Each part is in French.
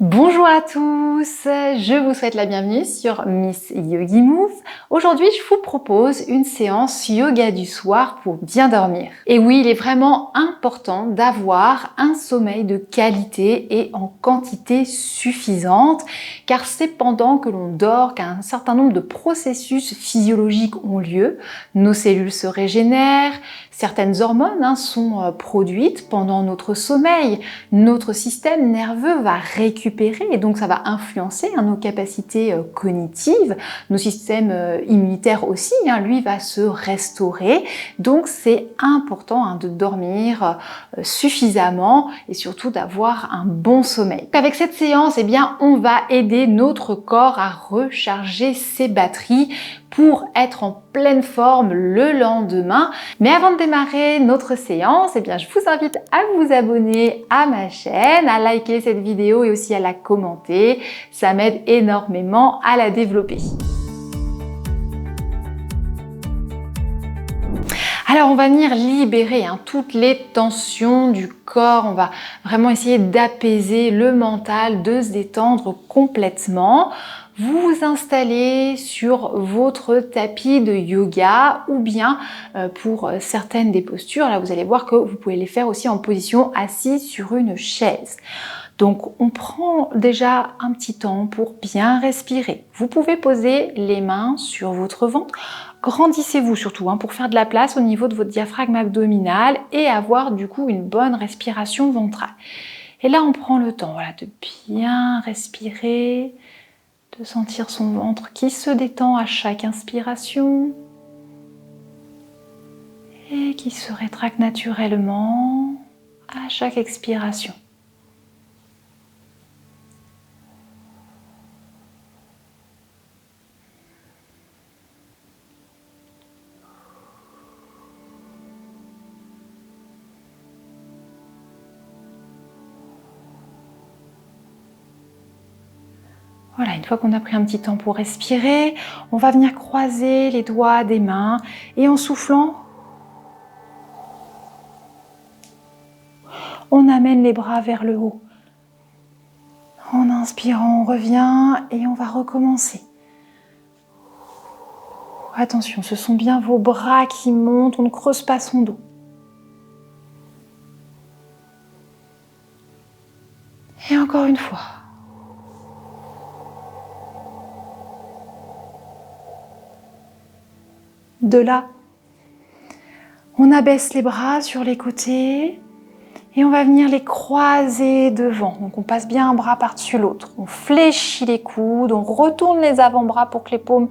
Bonjour à tous, je vous souhaite la bienvenue sur Miss Yogi Move. Aujourd'hui, je vous propose une séance yoga du soir pour bien dormir. Et oui, il est vraiment important d'avoir un sommeil de qualité et en quantité suffisante, car c'est pendant que l'on dort qu'un certain nombre de processus physiologiques ont lieu. Nos cellules se régénèrent, certaines hormones sont produites pendant notre sommeil, notre système nerveux va récupérer et donc ça va influencer nos capacités cognitives, nos systèmes immunitaires aussi, lui va se restaurer. Donc c'est important de dormir suffisamment et surtout d'avoir un bon sommeil. Avec cette séance, on va aider notre corps à recharger ses batteries pour être en pleine forme le lendemain. Mais avant de démarrer notre séance, je vous invite à vous abonner à ma chaîne, à liker cette vidéo et aussi à la commenter. Ça m'aide énormément à la développer. Alors on va venir libérer toutes les tensions du corps, on va vraiment essayer d'apaiser le mental, de se détendre complètement. Vous vous installez sur votre tapis de yoga ou bien pour certaines des postures, là vous allez voir que vous pouvez les faire aussi en position assise sur une chaise. Donc on prend déjà un petit temps pour bien respirer. Vous pouvez poser les mains sur votre ventre. Grandissez-vous surtout pour faire de la place au niveau de votre diaphragme abdominal et avoir du coup une bonne respiration ventrale. Et là on prend le temps de bien respirer, de sentir son ventre qui se détend à chaque inspiration et qui se rétracte naturellement à chaque expiration. Voilà, une fois qu'on a pris un petit temps pour respirer, on va venir croiser les doigts des mains et en soufflant, on amène les bras vers le haut. En inspirant, on revient et on va recommencer. Attention, ce sont bien vos bras qui montent, on ne creuse pas son dos. Et encore une fois. De là, on abaisse les bras sur les côtés et on va venir les croiser devant. Donc on passe bien un bras par-dessus l'autre. On fléchit les coudes, on retourne les avant-bras pour que les paumes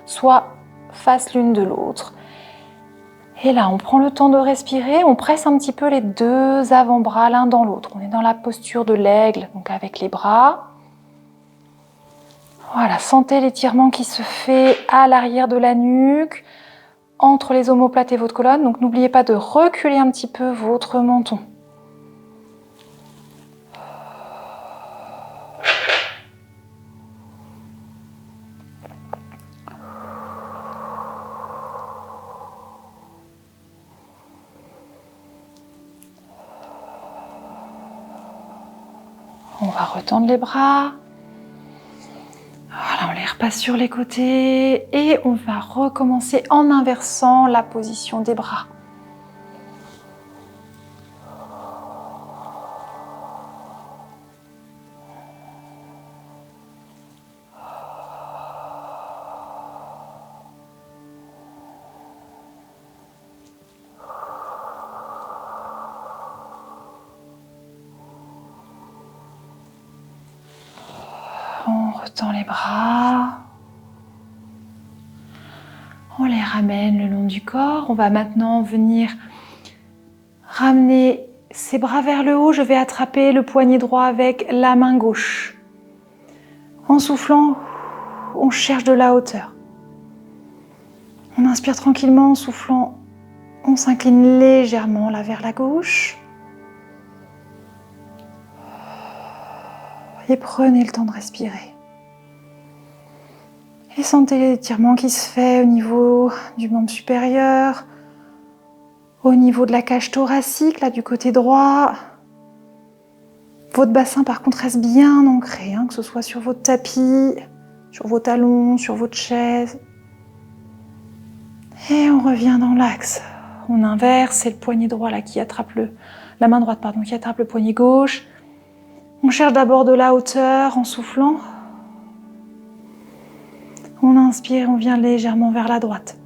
soient face l'une de l'autre. Et là, on prend le temps de respirer, on presse un petit peu les deux avant-bras l'un dans l'autre. On est dans la posture de l'aigle, donc avec les bras. Voilà, sentez l'étirement qui se fait à l'arrière de la nuque, entre les omoplates et votre colonne. Donc n'oubliez pas de reculer un petit peu votre menton. On va retendre les bras. Voilà, on les repasse sur les côtés et on va recommencer en inversant la position des bras. On retend les bras, on les ramène le long du corps. On va maintenant venir ramener ses bras vers le haut. Je vais attraper le poignet droit avec la main gauche. En soufflant, on cherche de la hauteur. On inspire tranquillement, en soufflant, on s'incline légèrement là vers la gauche. Et prenez le temps de respirer. Et sentez l'étirement qui se fait au niveau du membre supérieur, au niveau de la cage thoracique, là du côté droit, Votre bassin, par contre, reste bien ancré, hein, que ce soit sur votre tapis, sur vos talons, sur votre chaise. Et on revient dans l'axe. On inverse, c'est le poignet droit là qui attrape la main droite pardon, qui attrape le poignet gauche. On cherche d'abord de la hauteur en soufflant. On inspire, on vient légèrement vers la droite.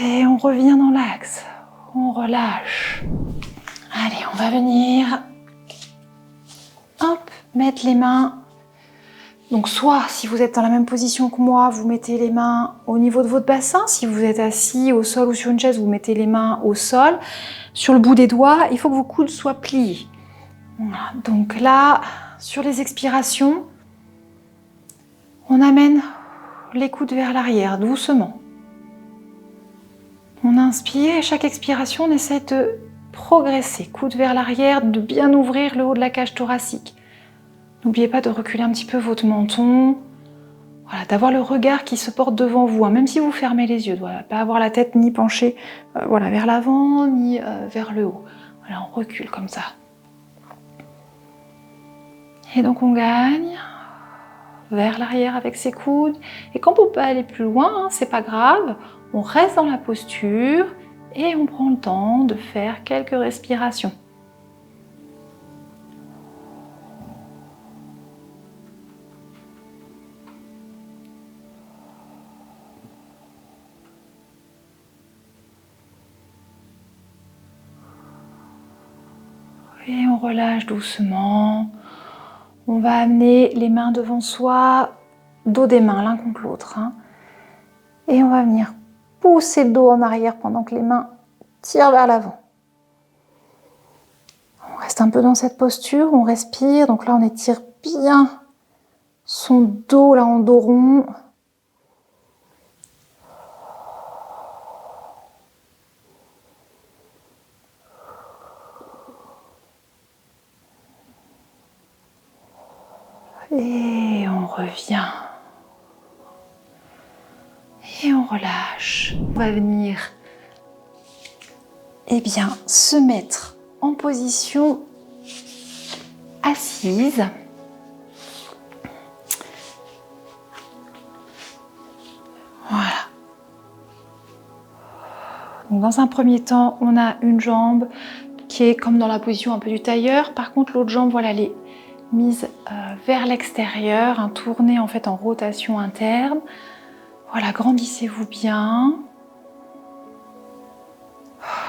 Et on revient dans l'axe. On relâche. Allez, on va venir, hop, mettre les mains. Donc soit, si vous êtes dans la même position que moi, vous mettez les mains au niveau de votre bassin. Si vous êtes assis au sol ou sur une chaise, vous mettez les mains au sol. Sur le bout des doigts, il faut que vos coudes soient pliés. Voilà. Donc là, sur les expirations, on amène les coudes vers l'arrière, doucement. On inspire et chaque expiration, on essaie de progresser. Coude vers l'arrière, de bien ouvrir le haut de la cage thoracique. N'oubliez pas de reculer un petit peu votre menton. Voilà, d'avoir le regard qui se porte devant vous, hein, même si vous fermez les yeux. Voilà, pas avoir la tête ni penchée voilà, vers l'avant, ni vers le haut. Voilà, on recule comme ça. Et donc on gagne vers l'arrière avec ses coudes. Et quand on peut pas aller plus loin, hein, c'est pas grave. On reste dans la posture et on prend le temps de faire quelques respirations. Et on relâche doucement. On va amener les mains devant soi, dos des mains l'un contre l'autre. Hein. Et on va venir pousser le dos en arrière pendant que les mains tirent vers l'avant. On reste un peu dans cette posture, on respire. Donc là, on étire bien son dos là en dos rond. Et on revient. Et on relâche. On va venir se mettre en position assise. Voilà. Donc dans un premier temps, on a une jambe qui est comme dans la position un peu du tailleur. Par contre, l'autre jambe, voilà, elle est mise vers l'extérieur, hein, tournée en fait en rotation interne. Voilà, grandissez-vous bien.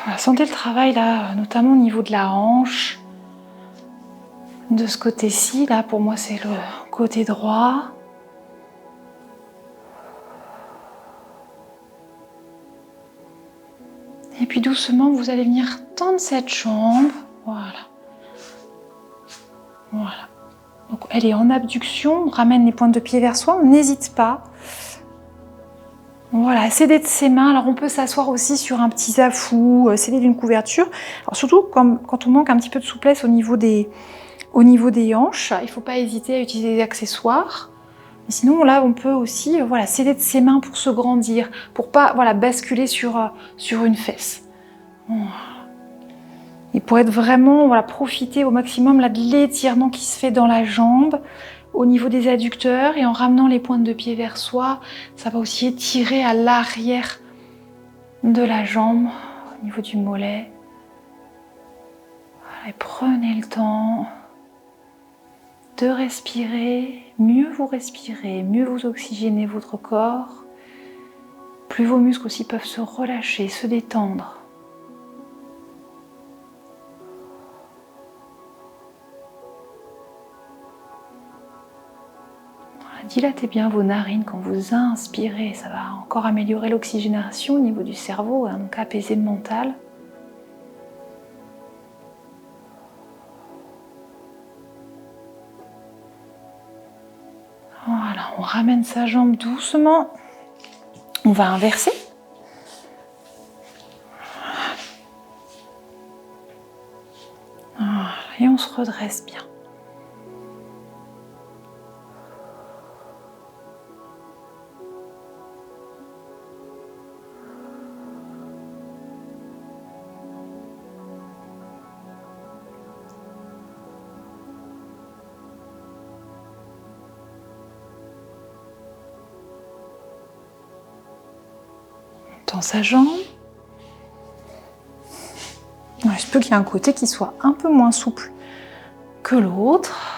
Voilà, sentez le travail là, notamment au niveau de la hanche. De ce côté-ci, là, pour moi, c'est le côté droit. Et puis doucement, vous allez venir tendre cette jambe. Voilà. Voilà. Donc elle est en abduction, on ramène les pointes de pied vers soi, on n'hésite pas. Voilà, s'aider de ses mains. Alors on peut s'asseoir aussi sur un petit zafou, s'aider d'une couverture. Alors surtout quand on manque un petit peu de souplesse au niveau des hanches, il ne faut pas hésiter à utiliser des accessoires. Mais sinon là on peut aussi voilà, s'aider de ses mains pour se grandir, pour pas voilà, basculer sur une fesse. Voilà. Et pour être vraiment, voilà, profiter au maximum là, de l'étirement qui se fait dans la jambe, au niveau des adducteurs, et en ramenant les pointes de pied vers soi, ça va aussi étirer à l'arrière de la jambe, au niveau du mollet. Voilà, et prenez le temps de respirer. Mieux vous respirez, mieux vous oxygénez votre corps, plus vos muscles aussi peuvent se relâcher, se détendre. Dilatez bien vos narines quand vous inspirez, ça va encore améliorer l'oxygénation au niveau du cerveau, hein, donc apaiser le mental. Voilà, on ramène sa jambe doucement, on va inverser. Voilà, et on se redresse bien. détend sa jambe. Il se peut qu'il y ait un côté qui soit un peu moins souple que l'autre.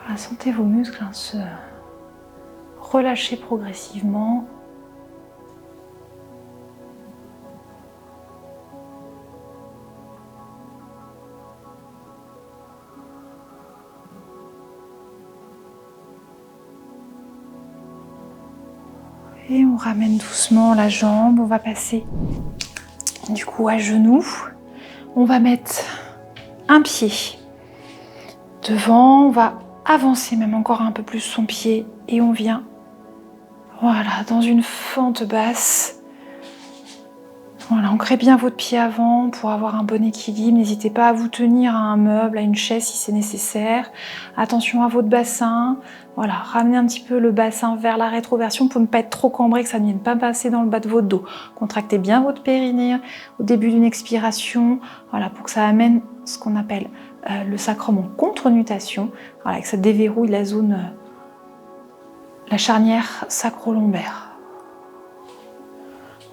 Voilà, sentez vos muscles se relâcher progressivement. Et on ramène doucement la jambe, on va passer du coup à genoux. On va mettre un pied devant, on va avancer même encore un peu plus son pied et on vient, voilà, dans une fente basse. Voilà, ancrez bien votre pied avant pour avoir un bon équilibre. N'hésitez pas à vous tenir à un meuble, à une chaise si c'est nécessaire. Attention à votre bassin. Voilà, ramenez un petit peu le bassin vers la rétroversion pour ne pas être trop cambré, que ça ne vienne pas passer dans le bas de votre dos. Contractez bien votre périnée au début d'une expiration, voilà, pour que ça amène ce qu'on appelle le sacrum en contre-nutation, voilà, que ça déverrouille la zone, la charnière sacro-lombaire.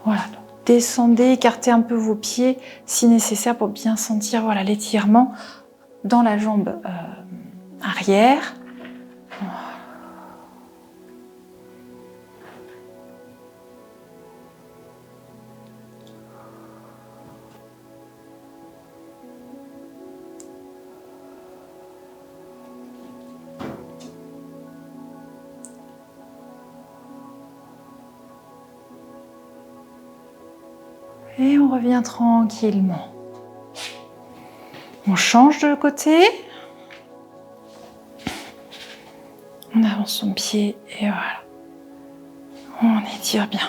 Voilà. Descendez, écartez un peu vos pieds si nécessaire pour bien sentir, voilà, l'étirement dans la jambe arrière. Et on revient tranquillement. On change de côté. On avance son pied et voilà. On étire bien.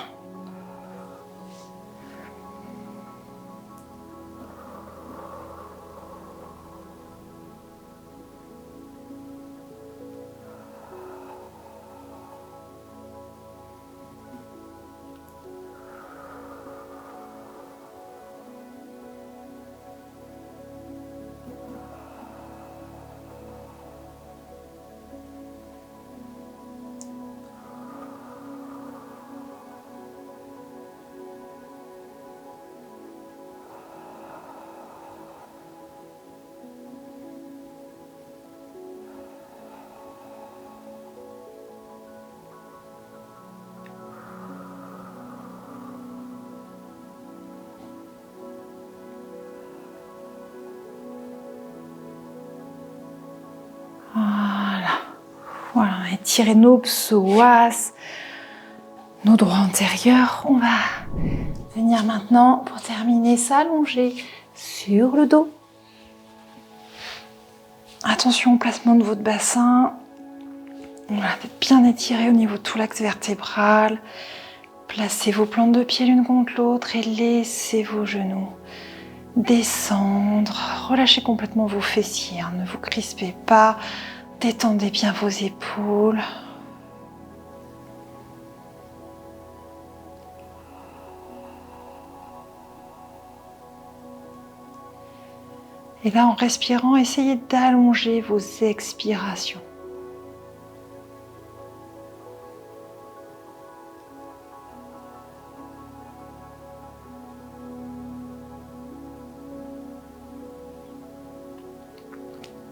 Voilà, étirez nos psoas, nos droits antérieurs. On va venir maintenant, pour terminer, s'allonger sur le dos. Attention au placement de votre bassin. Voilà, bien étiré au niveau de tout l'axe vertébral. Placez vos plantes de pied l'une contre l'autre et laissez vos genoux descendre. Relâchez complètement vos fessiers, hein, ne vous crispez pas. Détendez bien vos épaules. Et là, en respirant, essayez d'allonger vos expirations.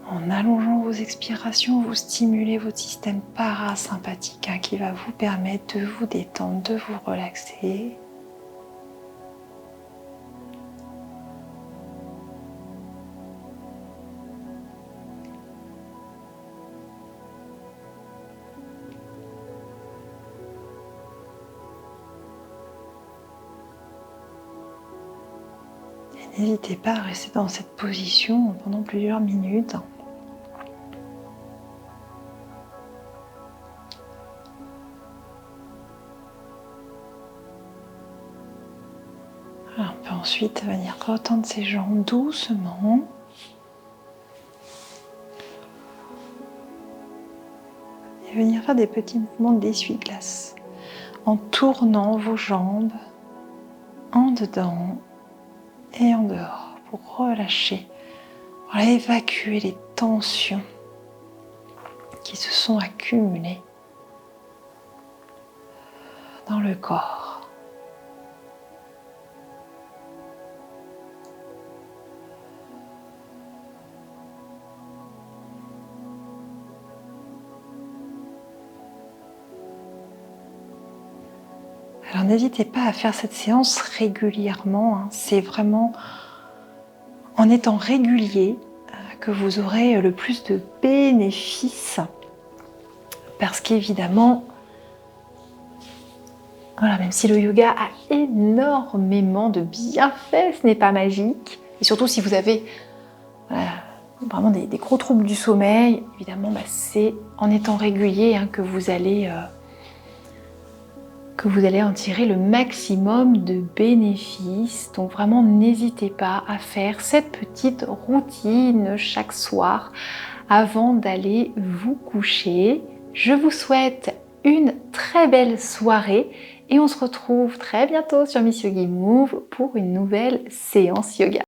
En allongeant vos expirations, vous stimulez votre système parasympathique qui va vous permettre de vous détendre, de vous relaxer. Et n'hésitez pas à rester dans cette position pendant plusieurs minutes. Alors, on peut ensuite venir retendre ses jambes doucement. Et venir faire des petits mouvements d'essuie-glace en tournant vos jambes en dedans et en dehors pour relâcher, pour évacuer les tensions qui se sont accumulées dans le corps. Alors n'hésitez pas à faire cette séance régulièrement, hein. C'est vraiment en étant régulier que vous aurez le plus de bénéfices, parce qu'évidemment, voilà, même si le yoga a énormément de bienfaits, ce n'est pas magique. Et surtout si vous avez vraiment des gros troubles du sommeil, évidemment, c'est en étant régulier que vous allez en tirer le maximum de bénéfices. Donc vraiment, n'hésitez pas à faire cette petite routine chaque soir avant d'aller vous coucher. Je vous souhaite une très belle soirée et on se retrouve très bientôt sur Miss Yogi Move pour une nouvelle séance yoga.